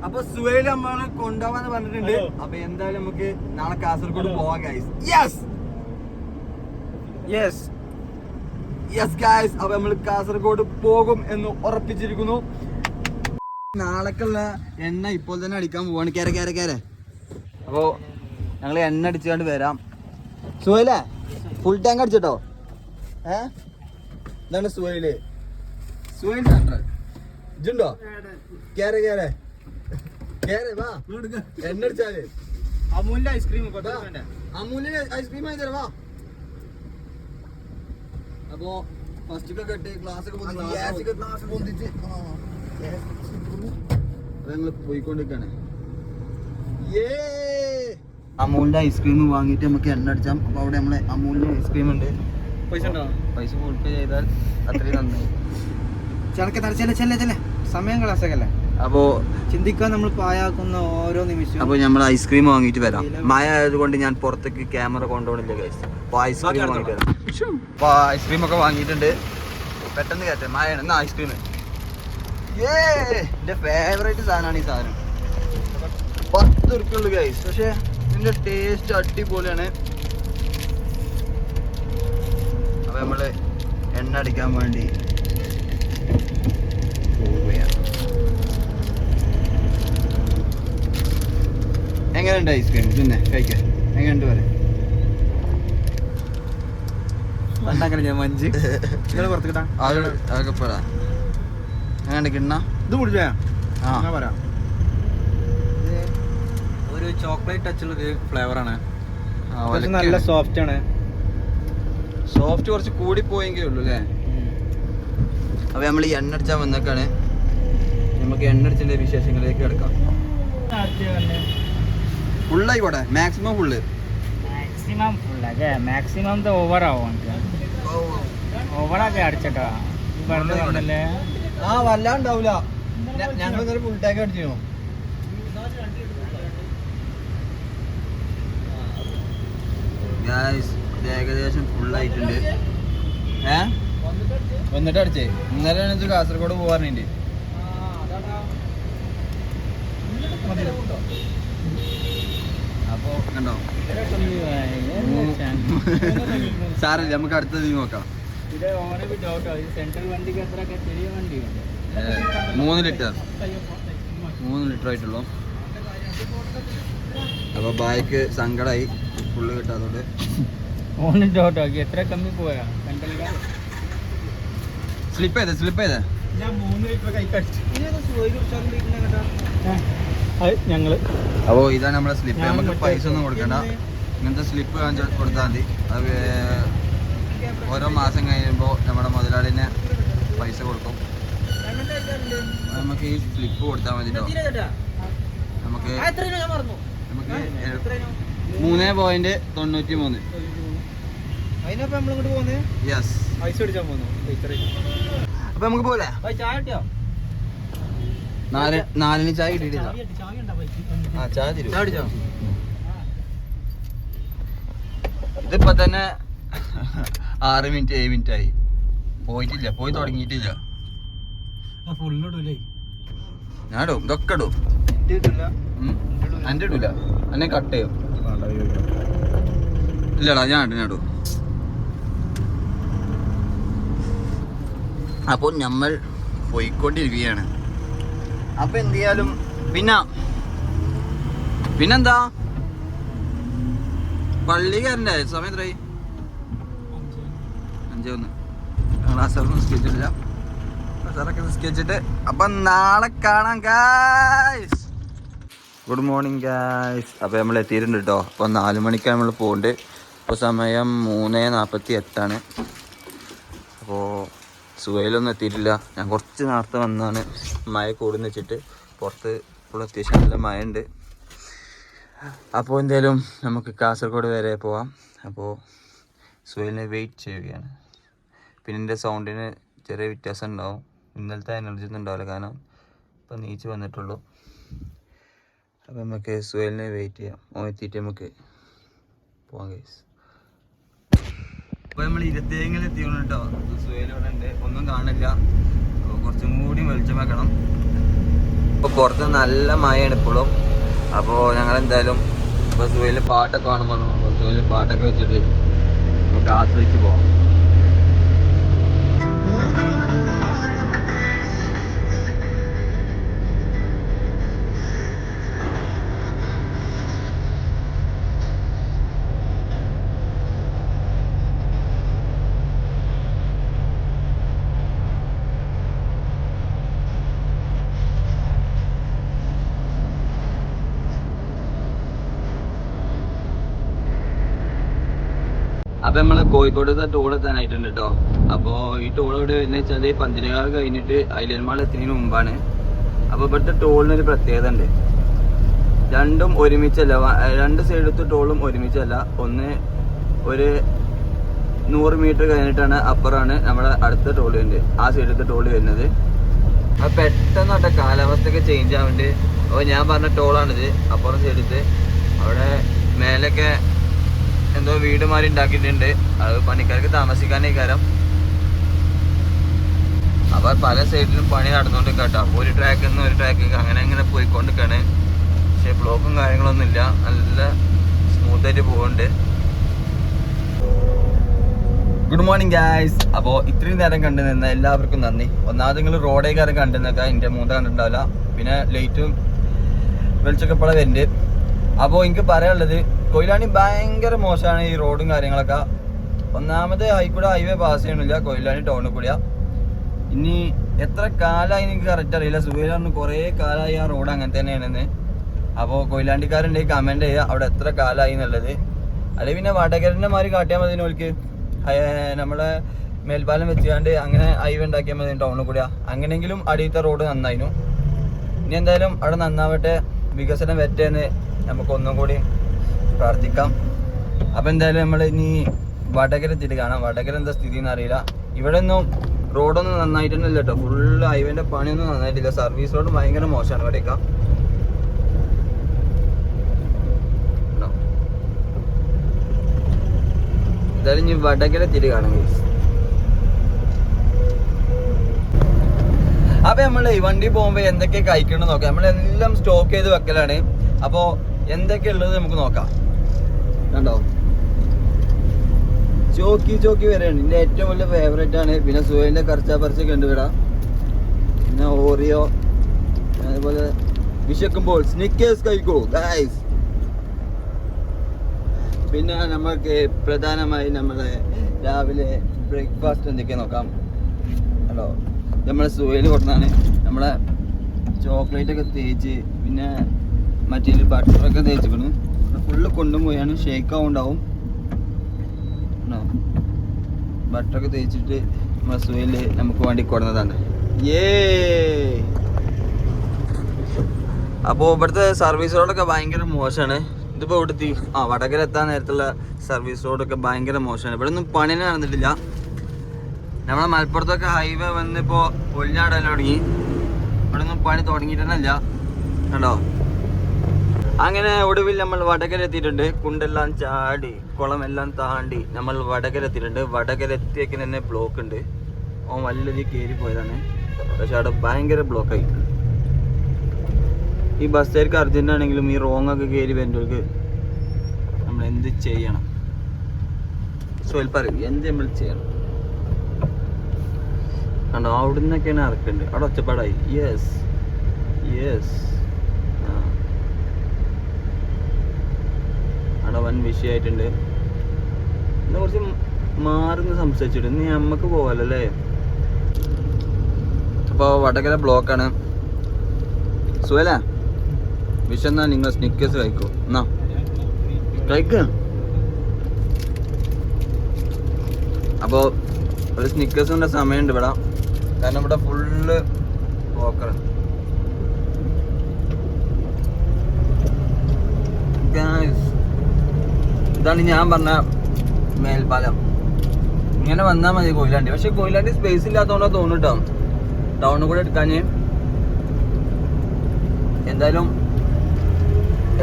അപ്പൊ സുഹൈൽ നമ്മളെ കൊണ്ടുപോവാന്ന് പറഞ്ഞിട്ടുണ്ട്. അപ്പൊ എന്തായാലും നമുക്ക് നാളെ കാസർഗോഡ് പോവാം ഗൈസ്. യെസ് ഗൈസ്, അപ്പൊ നമ്മള് കാസർഗോഡ് പോകും എന്ന് ഉറപ്പിച്ചിരിക്കുന്നു. നാളേക്കുള്ള എണ്ണ ഇപ്പോൾ തന്നെ അടിക്കാൻ പോവാണ്. കേരെ അപ്പോ ഞങ്ങള് എണ്ണ അടിച്ചുകൊണ്ട് വരാം. സുഹൈലേ, ഫുൾ ടാങ്ക് അടിച്ചിട്ടോ? ഇതാണ് സുഹൈല്. സുഹൈൽ സെൻട്രൽ ഇജുണ്ടോ? കേരെ വാ, എണ്ണ അടിച്ചാല് അമൂലിന്റെ ഐസ്ക്രീം ആയി തരാം. വാ. അപ്പോ ഫസ്റ്റ് ഒക്കെ കെട്ടി ക്ലാസ് ഒക്കെ പൊന്തിച്ച് ഞങ്ങള് പോയിക്കൊണ്ടിരിക്കാണ്. അമൂലിന്റെ ഐസ്ക്രീം വാങ്ങിയിട്ട് നമുക്ക് എണ്ണ അടിച്ചാം. അപ്പൊ അവിടെ നമ്മളെ അമൂലിന്റെ ഐസ്ക്രീം ഉണ്ട്. പൈസ ഗൂഗിൾ പേ ചെയ്താൽ അത്രയും നന്നായി. ചെല്ലേ സമയം ക്ലാസ്സൊക്കെ അപ്പോ ചിന്തിക്കാൻ നമ്മൾ പായാക്കുന്ന ഓരോ നിമിഷവും. അപ്പൊ നമ്മൾ ഐസ്ക്രീം വാങ്ങിയിട്ട് വരാം. മഴ ആയതുകൊണ്ട് ഞാൻ പുറത്തേക്ക് ക്യാമറ കൊണ്ടുപോകണില്ല ഗൈസ്. അപ്പൊ ഐസ്ക്രീം വാങ്ങിട്ട് വരാം. അപ്പൊ ഐസ്ക്രീം ഒക്കെ വാങ്ങിയിട്ടുണ്ട്. പെട്ടെന്ന് കയറ്റേ മഴയാണ്. എന്നാ ഐസ്ക്രീം എന്റെ ഫേവറേറ്റ് സാധനമാണ് ഈ സാധനം. 10 ഉറുപ്പിയുള്ളൂ ഗൈസ്. പക്ഷെ ഇതിന്റെ ടേസ്റ്റ് അടിപൊളിയാണ്. അപ്പൊ നമ്മള് എണ്ണ അടിക്കാൻ വേണ്ടി പോവുകയാണ്. എങ്ങനെയുണ്ട് ഐസ്ക്രീം? പിന്നെ കഴിക്കാൻ എങ്ങനെയുണ്ട് പറയാം. ഞാൻ മഞ്ച് പുറത്ത് അതൊക്കെ പറയാം. എങ്ങനെ കിണ്ണ ഇത് കുടിച്ചാ പറയാം. ഒരു ചോക്ലേറ്റ് ടച്ചുള്ളൊരു ഫ്ലേവറാണ്. നല്ല സോഫ്റ്റ് ആണ്. സോഫ്റ്റ് കുറച്ച് കൂടി പോയെങ്കിലേ ഉള്ളൂ അല്ലേ. അപ്പൊ നമ്മൾ ഈ എണ്ണ അടിച്ചാൽ വന്നേക്കാണ്. നമുക്ക് എണ്ണ അടിച്ചതിന്റെ വിശേഷങ്ങളിലേക്ക് കിടക്കാം. ഫുള്ളായിക്കോട്ടെ, മാക്സിമം ഫുള്ള്. മാക്സിമം ഓവറാവും. ഓവറൊക്കെ അടിച്ചിട്ടോ വല്ലാണ്ടാവൂല. ഞങ്ങൾ ഇന്നലെ ഫുൾ ടാങ്ക് അടിച്ചിരുന്നു. ഏകദേശം ഫുള്ളായിട്ടുണ്ട്. വന്നിട്ട് അടിച്ചേ. ഇന്നലെ കാസർഗോഡ് പോവാറുണ്ട്. അപ്പൊ കണ്ടോ, സാരല്ല, നമുക്ക് അടുത്തത് നോക്കാം. 3 ലിറ്റർ ആയിട്ടുള്ളൂ. അപ്പൊ ബായിക്ക് സങ്കടായി ഫുള്ള് കിട്ടാത്തോണ്ട്. എത്ര കമ്മി പോയാ സ്ലിപ്പ് ചെയ്തേ. ഞങ്ങള് അപ്പോ ഇതാണ് നമ്മളെ സ്ലിപ്പ്. നമുക്ക് പൈസ ഒന്നും കൊടുക്കണ്ട. ഇങ്ങനത്തെ സ്ലിപ്പ് കൊടുത്താൽ മതി. അത് ഓരോ മാസം കഴിയുമ്പോൾ നമ്മുടെ മുതലാളിനെ പൈസ കൊടുക്കും. നമുക്ക് ഈ സ്ലിപ്പ് കൊടുത്താൽ മതി കേട്ടോ. നമുക്ക് 3.93. യെസ്. അപ്പൊ നമുക്ക് പോലെ 4 ചായ കിട്ടിയിട്ടില്ല. ചായ തരൂ. ഇതിപ്പോ തന്നെ 6 മിനിറ്റ് 7 മിനിറ്റ് ആയി. പോയി തുടങ്ങിയിട്ടില്ല. ഞാൻ ഇടും, ഇതൊക്കെ ഇടും. എൻ്റെ ഇടൂല, എന്നെ കട്ട് ചെയ്യും. ഇല്ലടാ, ഞാൻ ഇടും. അപ്പോൾ നമ്മൾ പോയിക്കൊണ്ടിരിക്കുകയാണ്. അപ്പൊ എന്ത് ചെയ്യാലും പിന്നെന്താ പള്ളി കയറണ്ടേ? സമയം എത്രയായി? 5:01. ഞങ്ങൾ അസറൊന്നും നിസ്കരിച്ചിട്ടില്ല. അസറൊക്കെ നിസ്കരിച്ചിട്ട് അപ്പൊ നാളെ കാണാം ഗായ്സ്. Good morning guys. അപ്പോൾ നമ്മൾ എത്തിയിട്ടുണ്ട് കേട്ടോ. അപ്പോൾ 4 മണിക്കാണ് നമ്മൾ പോകുന്നത്. ഇപ്പോൾ സമയം 3:48. അപ്പോൾ സുഹൈലൊന്നും എത്തിയിട്ടില്ല. ഞാൻ കുറച്ച് നേരത്തെ വന്നാണ്. മഴ കൂടുന്ന വെച്ചിട്ട് പുറത്ത് ഇപ്പോൾ അത്യാവശ്യം നല്ല മഴ ഉണ്ട്. അപ്പോൾ എന്തായാലും നമുക്ക് കാസർഗോഡ് വരെ പോവാം. അപ്പോൾ സുഹൈലിനെ വെയിറ്റ് ചെയ്യുകയാണ്. പിന്നെ എൻ്റെ സൗണ്ടിന് ചെറിയ വ്യത്യാസം ഉണ്ടാവും. ഇന്നലത്തെ എനർജി ഒന്നും ഉണ്ടാവില്ല, കാരണം ഇപ്പം നീച്ച് വന്നിട്ടുള്ളൂ. അപ്പോൾ നമുക്ക് സുഹൈലിനെ വെയിറ്റ് ചെയ്യാം. എത്തിയിട്ട് നമുക്ക് പോവാം ഗൈസ്. അപ്പോൾ നമ്മൾ 20 എത്തിക്കണം കേട്ടോ. സുഹൈൽ ഇവിടെ ഉണ്ട്, ഒന്നും കാണില്ല. കുറച്ചും കൂടി ടൈം ആക്കണം. ഇപ്പോൾ പുറത്ത് നല്ല മഴയാണ് ഇപ്പോഴും. അപ്പോൾ ഞങ്ങൾ എന്തായാലും ബസ്സുകളിൽ പാട്ടൊക്കെ കാണുമ്പോൾ ബസ്സുകളിൽ പാട്ടൊക്കെ വെച്ചിട്ട് നമുക്ക് ആസ്വദിച്ച് പോകാം. അപ്പൊ നമ്മള് കോഴിക്കോടത്തെ ടോൾ എത്താനായിട്ടുണ്ട് കേട്ടോ. അപ്പൊ ഈ ടോൾ ഇവിടെ വരുന്ന വെച്ചാല് പന്തിരകാട് കഴിഞ്ഞിട്ട് ഐലൻമാൾ എത്തുന്നതിന് മുമ്പാണ്. അപ്പൊ ഇവിടുത്തെ ടോളിനൊരു പ്രത്യേകത ഉണ്ട്. രണ്ടും ഒരുമിച്ചല്ല, രണ്ട് സൈഡത്തെ ടോളും ഒരുമിച്ചല്ല. ഒന്ന് ഒരു 100 മീറ്റർ കഴിഞ്ഞിട്ടാണ് അപ്പുറമാണ് നമ്മുടെ അടുത്ത ടോൾ വരുന്നത്, ആ സൈഡത്തെ ടോൾ വരുന്നത്. അപ്പൊ പെട്ടെന്ന് കാലാവസ്ഥയൊക്കെ ചേഞ്ച് ആവുന്നുണ്ട്. അപ്പോൾ ഞാൻ പറഞ്ഞ ടോളാണിത്, അപ്പുറം സൈഡത്ത്. അവിടെ മേലൊക്കെ എന്തോ വീട് മാറി ഉണ്ടാക്കിയിട്ടുണ്ട്. അത് പണിക്കാർക്ക് താമസിക്കാനേ കാരണം. അപ്പൊ പല സൈഡിലും പണി നടന്നുകൊണ്ട് കേട്ടോ. ഒരു ട്രാക്കിൽ നിന്ന് ഒരു ട്രാക്കിൽ അങ്ങനെ പോയിക്കൊണ്ടിരിക്കാണ്. പക്ഷെ ബ്ലോക്കും കാര്യങ്ങളൊന്നും ഇല്ല, നല്ല സ്മൂത്തായിട്ട് പോകുന്നുണ്ട്. Good morning guys. അപ്പോൾ ഇത്രയും നേരം കണ്ടു നിന്ന എല്ലാവർക്കും നന്ദി. ഒന്നാമത് നിങ്ങൾ റോഡേ കാര്യം കണ്ടു നിന്നൊക്കെ എൻ്റെ മൂന്ന് കണ്ടിട്ടുണ്ടാവില്ല. പിന്നെ ലൈറ്റും വെളിച്ചൊക്കെ ഇപ്പോൾ വരുന്നുണ്ട്. അപ്പോൾ എനിക്ക് പറയാനുള്ളത്, കൊയിലാണ്ടി ഭയങ്കര മോശമാണ് ഈ റോഡും കാര്യങ്ങളൊക്കെ. ഒന്നാമത് ഹൈക്കൂടെ ഹൈവേ പാസ് ചെയ്യണില്ല, കൊയിലാണ്ടി ടൗണിൽ കൂടിയാ. ഇനി എത്ര കാലമായി എനിക്ക് കറക്റ്റ് അറിയില്ല. സുഖയിലാണ് കുറേ കാലമായി ആ റോഡ് അങ്ങനെ തന്നെയാണെന്ന്. അപ്പോൾ കൊയിലാണ്ടിക്കാരുണ്ടെങ്കിൽ കമൻറ്റ് ചെയ്യുക അവിടെ എത്ര കാലമായി എന്നുള്ളത്. അല്ലെങ്കിൽ പിന്നെ വടകരൻ്റെ മാതിരി കാട്ടിയാൽ മതി നോൾക്ക്. നമ്മളെ മേൽപ്പാലം വെച്ചുകൊണ്ട് അങ്ങനെ ഹൈവേ ഉണ്ടാക്കിയാൽ മതി ടൗണിൽ കൂടിയാ. അങ്ങനെയെങ്കിലും അടിയത്തെ റോഡ് നന്നായിരുന്നു. ഇനി എന്തായാലും അവിടെ നന്നാവട്ടെ, വികസനം വരട്ടെന്ന് നമുക്കൊന്നും കൂടി പ്രാർത്ഥിക്കാം. അപ്പം എന്തായാലും നമ്മൾ ഇനി വടകര എത്തിയിട്ട് കാണാം. വടകര എന്താ സ്ഥിതി എന്നറിയില്ല. ഇവിടെ ഒന്നും റോഡൊന്നും നന്നായിട്ടൊന്നുമില്ല കേട്ടോ. ഫുള്ള് ഹൈവേൻ്റെ പണിയൊന്നും നന്നായിട്ടില്ല. സർവീസ് റോഡ് ഭയങ്കര മോശമാണ് ഇവിടെയൊക്കെ. എന്തായാലും ഇനി വടകര എത്തിയിട്ട് കാണാം. അപ്പം നമ്മൾ ഈ വണ്ടി പോകുമ്പോൾ എന്തൊക്കെ കഴിക്കണം നോക്കാം. നമ്മളെല്ലാം സ്റ്റോക്ക് ചെയ്ത് വെക്കലാണ്. അപ്പോൾ എന്തൊക്കെ ഉള്ളത് നമുക്ക് നോക്കാം. കണ്ടോ, ചോക്കി വരെയാണ് എൻ്റെ ഏറ്റവും വലിയ ഫേവറേറ്റ് ആണ്. പിന്നെ സുഹേലിൻ്റെ കർച്ചാപ്പറിച്ചൊക്കെ ഉണ്ട് ഇവിടെ. പിന്നെ ഓറിയോ, അതേപോലെ വിശക്കുമ്പോൾ സ്നിക്കേഴ്സ് കഴിക്കൂ ഗൈസ്. പിന്നെ നമുക്ക് പ്രധാനമായി നമ്മളെ രാവിലെ ബ്രേക്ക്ഫാസ്റ്റ് എന്തൊക്കെയാ നോക്കാം. ഹലോ, നമ്മളെ സുഹേല് കൊടുത്താണ് നമ്മളെ ചോക്ലേറ്റൊക്കെ തേച്ച്, പിന്നെ മറ്റേ ബട്ടറൊക്കെ തേച്ചിക്കണം. ഫുള്ള് കൊണ്ടുപോയാണ്. ഷേക്ക് ഉണ്ടാവും. ബട്ടറൊക്കെ തേച്ചിട്ട് മസുവയിൽ നമുക്ക് വേണ്ടി കൊടുന്നതാണ്. അപ്പോൾ ഇവിടുത്തെ സർവീസ് റോഡൊക്കെ ഭയങ്കര മോശമാണ്. ഇതിപ്പോൾ ഇവിടുത്തെ വടകര എത്താൻ നേരത്തുള്ള സർവീസ് റോഡൊക്കെ ഭയങ്കര മോശമാണ്. ഇവിടെ ഒന്നും പണി നടന്നിട്ടില്ല. നമ്മളെ മലപ്പുറത്തൊക്കെ ഹൈവേ വന്നിപ്പോൾ പൊളിഞ്ഞാടല്ലോ തുടങ്ങി. ഇവിടെ ഒന്നും പണി തുടങ്ങിയിട്ടല്ല കണ്ടോ. അങ്ങനെ ഒടുവിൽ നമ്മൾ വടകര എത്തിയിട്ടുണ്ട്. കുണ്ടെല്ലാം ചാടി കുളമെല്ലാം താണ്ടി നമ്മൾ വടകര എത്തിയിട്ടുണ്ട്. വടകര എത്തിയേക്ക് തന്നെ ബ്ലോക്ക് ഉണ്ട്. ഓൻ വല്ലതി കയറി പോയതാണ്, പക്ഷെ അവിടെ ഭയങ്കര ബ്ലോക്കായി. ഈ ബസ്സുകാർക്ക് അർജന്റ് ആണെങ്കിലും ഈ റോങ് ഒക്കെ കയറി വരുന്നവർക്ക് നമ്മൾ എന്ത് ചെയ്യണം? പറയും എന്ത് നമ്മൾ ചെയ്യണം? കണ്ടോ, അവിടെ നിന്നൊക്കെയാണ് ഇറക്കുന്നുണ്ട്. അവിടെ ഒച്ചപ്പാടായി. യെസ് അവിടെ വൻ വിഷയമായിട്ടുണ്ട്. എന്നാ കുറച്ച് മാറുന്ന സംസാരിച്ചിട്ട് ഇനി നമ്മക്ക് പോവാലോ അല്ലേ. അപ്പോൾ വടകര ബ്ലോക്കാണ്. സുഹേല വിശന്നാ നിങ്ങൾ സ്നിക്കേഴ്സ് കഴിക്കോ? എന്നാ കഴിക്കുക. അപ്പോൾ ഒരു സ്നിക്കേഴ്സിൻ്റെ സമയമുണ്ട് ഇവിടെ, കാരണം ഇവിടെ ഫുള്ള് ബ്ലോക്കാണ്. ഇതാണ് ഞാൻ പറഞ്ഞ മേൽപ്പാലം. ഇങ്ങനെ വന്നാൽ മതി കൊയിലാണ്ടി. പക്ഷെ കൊയിലാണ്ടി സ്പേസ് ഇല്ലാത്തതുകൊണ്ടാണ് തോന്നുന്നു കേട്ടോ ടൗണിൽ കൂടെ എടുക്കാഞ്ഞ്. എന്തായാലും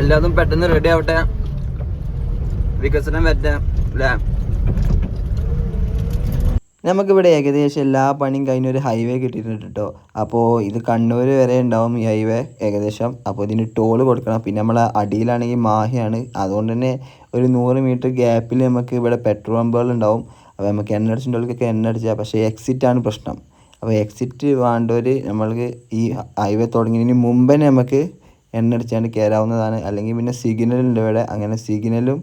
എല്ലാതും പെട്ടെന്ന് റെഡി ആവട്ടെ, വികസനം വരട്ടെ അല്ലേ. നമുക്കിവിടെ ഏകദേശം എല്ലാ പണിയും കഴിഞ്ഞൊരു ഹൈവേ കിട്ടിയിട്ടുണ്ട് കേട്ടോ. അപ്പോൾ ഇത് കണ്ണൂർ വരെ ഉണ്ടാവും ഈ ഹൈവേ ഏകദേശം. അപ്പോൾ ഇതിന് ടോൾ കൊടുക്കണം. പിന്നെ നമ്മളെ അടിയിലാണെങ്കിൽ മാഹിയാണ്, അതുകൊണ്ട് തന്നെ ഒരു 100 മീറ്റർ ഗ്യാപ്പിൽ നമുക്ക് ഇവിടെ പെട്രോൾ പമ്പുകൾ ഉണ്ടാവും. അപ്പോൾ നമുക്ക് എണ്ണ അടിച്ചിട്ടുള്ളവർക്കൊക്കെ എണ്ണ അടിച്ചാൽ, പക്ഷേ എക്സിറ്റാണ് പ്രശ്നം. അപ്പോൾ എക്സിറ്റ് വേണ്ടവർ നമ്മൾക്ക് ഈ ഹൈവേ തുടങ്ങിയതിന് മുമ്പ് തന്നെ നമുക്ക് എണ്ണ അടിച്ചാണ്ട് കയറാവുന്നതാണ്. അല്ലെങ്കിൽ പിന്നെ സിഗ്നൽ ഉണ്ട് ഇവിടെ, അങ്ങനെ സിഗ്നലും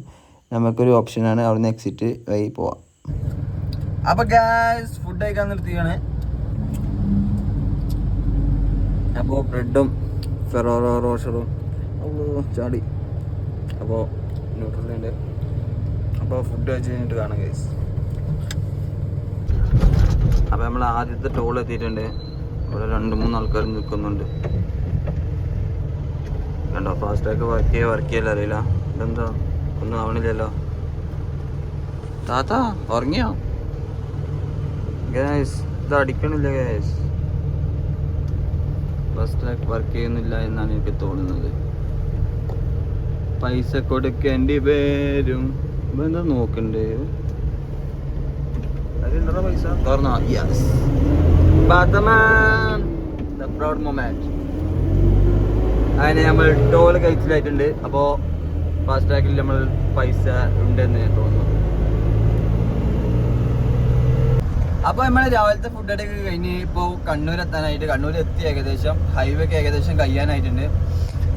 നമുക്കൊരു ഓപ്ഷനാണ്, അവിടുന്ന് എക്സിറ്റ് വഴി പോവാം. അപ്പോൾ ഗായ്സ് ഫുഡ് കഴിക്കാൻ നിർത്തിയാണ്. അപ്പോൾ ബ്രെഡും ഫെറോറോ റോഷറും ചാടി. അപ്പോൾ ന്യൂട്രലുണ്ട്. അപ്പോൾ ഫുഡ് കഴിച്ച് കഴിഞ്ഞിട്ട് കാണാം ഗൈസ്. അപ്പോൾ നമ്മൾ ആദ്യത്തെ ടോൾ എത്തിയിട്ടുണ്ട്. ഇവിടെ 2-3 ആൾക്കാർ നിൽക്കുന്നുണ്ട്. കണ്ടോ, ഫാസ്റ്റാഗ് വർക്ക് ചെയ്യല്ല, അറിയില്ല ഇതെന്താ ഒന്നും ആവണില്ലല്ലോ. താത്ത ഉറങ്ങിയോ ഗൈസ്? ഇത് അടിക്കണില്ല ഗൈസ്, ഫാസ്റ്റാഗ് വർക്ക് ചെയ്യുന്നില്ല എന്നാണ് എനിക്ക് തോന്നുന്നത്. പൈസ കൊടുക്കേണ്ടി വരും. ഇപ്പം എന്താ നോക്കണ്ടേ? പൈസ തുറന്നോ? Yes, proud moment. അങ്ങനെ നമ്മൾ ടോൾ കഴിച്ചിലായിട്ടുണ്ട്. അപ്പോൾ ഫാസ്റ്റാഗിൽ നമ്മൾ പൈസ ഉണ്ടെന്ന് തോന്നുന്നു. അപ്പോൾ നമ്മൾ രാവിലത്തെ ഫുഡ് അടിയൊക്കെ കഴിഞ്ഞ് ഇപ്പോൾ കണ്ണൂർ എത്താനായിട്ട്, കണ്ണൂർ എത്തി ഏകദേശം. ഹൈവേ ഒക്കെ ഏകദേശം കഴിയാനായിട്ടുണ്ട്.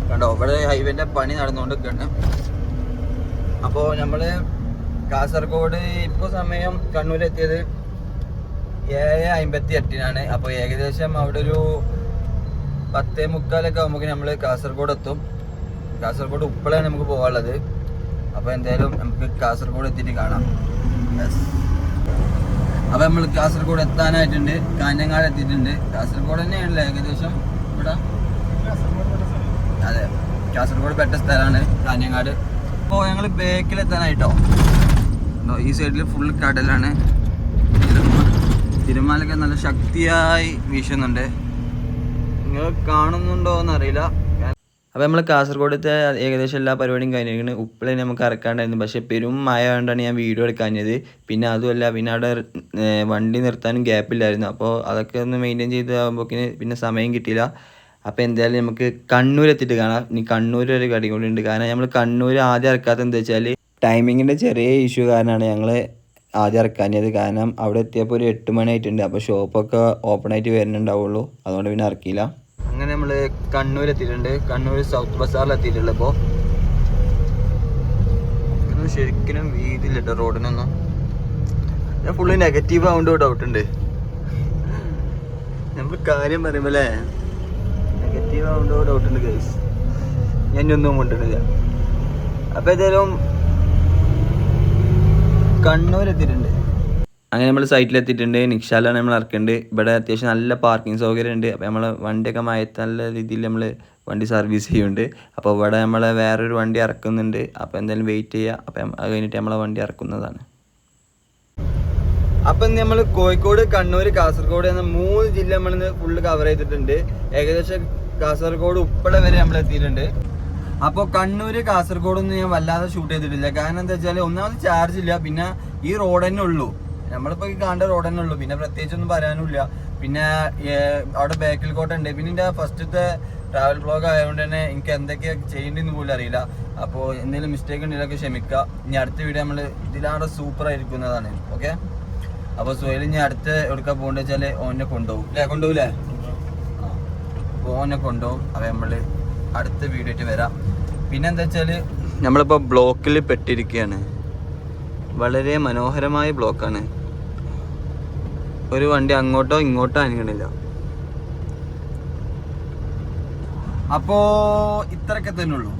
കണ്ടോ, ഇവിടെ ഹൈവേൻ്റെ പണി നടന്നുകൊണ്ടിരിക്കുകയാണ്. അപ്പോൾ നമ്മൾ കാസർഗോഡ് ഇപ്പോൾ സമയം കണ്ണൂർ എത്തിയത് 7:58-നാണ്. അപ്പോൾ ഏകദേശം അവിടെ ഒരു 10:45 ആകുമ്പോൾ നമ്മൾ കാസർഗോഡ് എത്തും. കാസർഗോഡ് ഉപ്പളയാണ് നമുക്ക് പോകാനുള്ളത്. അപ്പോൾ എന്തായാലും നമുക്ക് കാസർഗോഡ് എത്തിയിട്ട് കാണാം. യെസ്, അപ്പോൾ നമ്മൾ കാസർഗോഡ് എത്താനായിട്ടുണ്ട്. കാഞ്ഞങ്ങാട് എത്തിയിട്ടുണ്ട്. കാസർഗോഡ് തന്നെയാണല്ലോ ഏകദേശം ഇവിടെ. അതെ, കാസർഗോഡ് പെട്ട സ്ഥലമാണ് കാഞ്ഞങ്ങാട്. അപ്പോൾ ഞങ്ങൾ ബേക്കിലെത്താനായിട്ടോ. ഈ സൈഡിൽ ഫുൾ കടലാണ്. തിരുമാലൊക്കെ നല്ല ശക്തിയായി വീശുന്നുണ്ട്. നിങ്ങൾ കാണുന്നുണ്ടോ എന്നറിയില്ല. അപ്പോൾ നമ്മൾ കാസർഗോഡത്തെ ഏകദേശം എല്ലാ പരിപാടിയും കഴിഞ്ഞിരിക്കുന്നു. ഉപ്പിളെ നമുക്ക് ഇറക്കാണ്ടായിരുന്നു, പക്ഷേ പെരും മഴ കൊണ്ടാണ് ഞാൻ വീഡിയോ എടുക്കാഞ്ഞത്. പിന്നെ അതുമല്ല, പിന്നെ അവിടെ വണ്ടി നിർത്താനും ഗ്യാപ്പില്ലായിരുന്നു. അപ്പോൾ അതൊക്കെ ഒന്ന് മെയിൻറ്റെയിൻ ചെയ്താകുമ്പോഴേക്കിന് പിന്നെ സമയം കിട്ടിയില്ല. അപ്പോൾ എന്തായാലും നമുക്ക് കണ്ണൂർ എത്തിയിട്ട് കാണാം. ഇനി കണ്ണൂർ ഒരു കടി കൂടി ഉണ്ട്. കാരണം നമ്മൾ കണ്ണൂർ ആദ്യം ഇറക്കാത്തത് എന്താ വെച്ചാൽ ടൈമിങ്ങിൻ്റെ ചെറിയ ഇഷ്യൂ കാരണമാണ് ഞങ്ങൾ ആദ്യം ഇറക്കാഞ്ഞത്. കാരണം അവിടെ എത്തിയപ്പോൾ ഒരു 8 മണി ആയിട്ടുണ്ട്. അപ്പോൾ ഷോപ്പൊക്കെ ഓപ്പൺ ആയിട്ട് വരുന്നുണ്ടാവുള്ളൂ, അതുകൊണ്ട് പിന്നെ ഇറക്കിയില്ല. അങ്ങനെ നമ്മൾ കണ്ണൂർ എത്തിയിട്ടുണ്ട്. കണ്ണൂർ സൗത്ത് ബസാറിൽ എത്തിയിട്ടുള്ളത്. ഇപ്പോൾ ശരിക്കും വീതിയില്ല റോഡിനൊന്നും. ഞാൻ ഫുള്ള് നെഗറ്റീവ് ആവുകൊണ്ട് ഡൗട്ടുണ്ട്. നമ്മൾ കാര്യം പറയുമ്പോൾ അല്ലേ, നെഗറ്റീവ് ആവുകൊണ്ട് ഡൗട്ടുണ്ട് ഗൈസ്. ഞാൻ ഒന്നും കൊണ്ടിട്ടില്ല. അപ്പോൾ ഏതായാലും കണ്ണൂർ എത്തിയിട്ടുണ്ട്. അങ്ങനെ നമ്മൾ സൈറ്റിലെത്തിയിട്ടുണ്ട്. നിക്ഷാലാണ് നമ്മൾ ഇറക്കുന്നുണ്ട്. ഇവിടെ അത്യാവശ്യം നല്ല പാർക്കിംഗ് സൗകര്യം ഉണ്ട്. അപ്പോൾ നമ്മൾ വണ്ടിയൊക്കെ മയത്ത് നല്ല രീതിയിൽ നമ്മൾ വണ്ടി സർവീസ് ചെയ്യുന്നുണ്ട്. അപ്പോൾ ഇവിടെ നമ്മൾ വേറൊരു വണ്ടി ഇറക്കുന്നുണ്ട്. അപ്പോൾ എന്തായാലും വെയിറ്റ് ചെയ്യുക. അപ്പം അത് കഴിഞ്ഞിട്ട് നമ്മളെ വണ്ടി ഇറക്കുന്നതാണ്. അപ്പം നമ്മൾ കോഴിക്കോട്, കണ്ണൂർ, കാസർഗോഡ് എന്ന 3 ജില്ല നമ്മളിന്ന് ഫുള്ള് കവർ ചെയ്തിട്ടുണ്ട്. ഏകദേശം കാസർഗോഡ് ഉപ്പള വരെ നമ്മൾ എത്തിയിട്ടുണ്ട്. അപ്പോൾ കണ്ണൂർ, കാസർഗോഡൊന്നും ഞാൻ വല്ലാതെ ഷൂട്ട് ചെയ്തിട്ടില്ല. കാരണം എന്താ വെച്ചാൽ ഒന്നാമത് ചാർജ് ഇല്ല, പിന്നെ ഈ റോഡ് തന്നെ ഉള്ളൂ. നമ്മളിപ്പോൾ ഈ കാണേണ്ട റോഡ് തന്നെ ഉള്ളൂ. പിന്നെ പ്രത്യേകിച്ചൊന്നും പറയാനുമില്ല. പിന്നെ അവിടെ ബേക്കൽ കോട്ട ഉണ്ട്. പിന്നെ എൻ്റെ ഫസ്റ്റത്തെ ട്രാവൽ ബ്ലോഗ് ആയതുകൊണ്ട് തന്നെ എനിക്ക് എന്തൊക്കെയാണ് ചെയ്യേണ്ടതെന്ന് പോലും അറിയില്ല. അപ്പോൾ എന്തെങ്കിലും മിസ്റ്റേക്ക് ഉണ്ടെങ്കിലൊക്കെ ക്ഷമിക്കുക. ഇനി അടുത്ത വീഡിയോ നമ്മൾ ഇതിലാണ്ട് സൂപ്പർ ആയിരിക്കുന്നതാണ്. ഓക്കെ, അപ്പോൾ സുഹേൽ ഇനി അടുത്ത എവിടെക്കാൻ പോകേണ്ടത് വെച്ചാൽ ഓനെ കൊണ്ടുപോകും അല്ലേ? കൊണ്ടുപോകില്ലേ? അപ്പോൾ ഓനെ കൊണ്ടുപോകും. അപ്പോൾ നമ്മൾ അടുത്ത വീഡിയോ ആയിട്ട് വരാം. പിന്നെ എന്താ വെച്ചാൽ നമ്മളിപ്പോൾ ബ്ലോക്കിൽ പെട്ടിരിക്കുകയാണ്. വളരെ മനോഹരമായ ബ്ലോക്കാണ്. ഒരു വണ്ടി അങ്ങോട്ടോ ഇങ്ങോട്ടോ അനങ്ങണില്ല. അപ്പോൾ ഇത്രയൊക്കെ തന്നെ ഉള്ളൂ.